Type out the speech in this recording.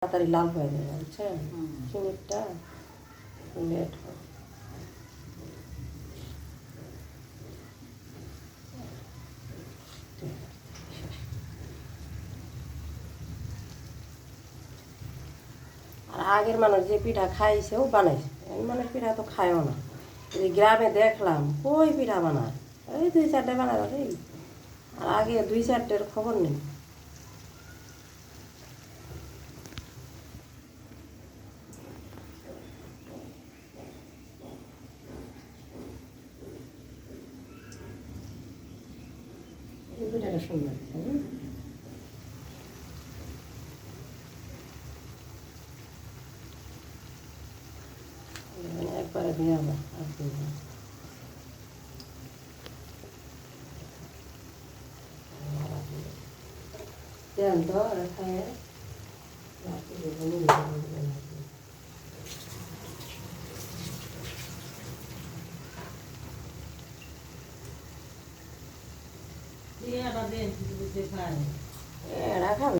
তাড়াতাড়ি লাল হয়ে যাবে, বুঝছেন? সিমেন্টটা লেট হয়। আর আগের মানুষ যে পিঠা খাইছে ও বানাইছে, এই মানুষ পিঠা তো খায়ও না। এই গ্রামে দেখলাম কই পিঠা বানায়, এই 2-4টে বানায় এই। আর আগে 2-4টের খবর নেই। এই পিঠাটা সুন্দর, একবারে দিয়ে আবার আর দিব না। দেন তো খায় এরা খাবে।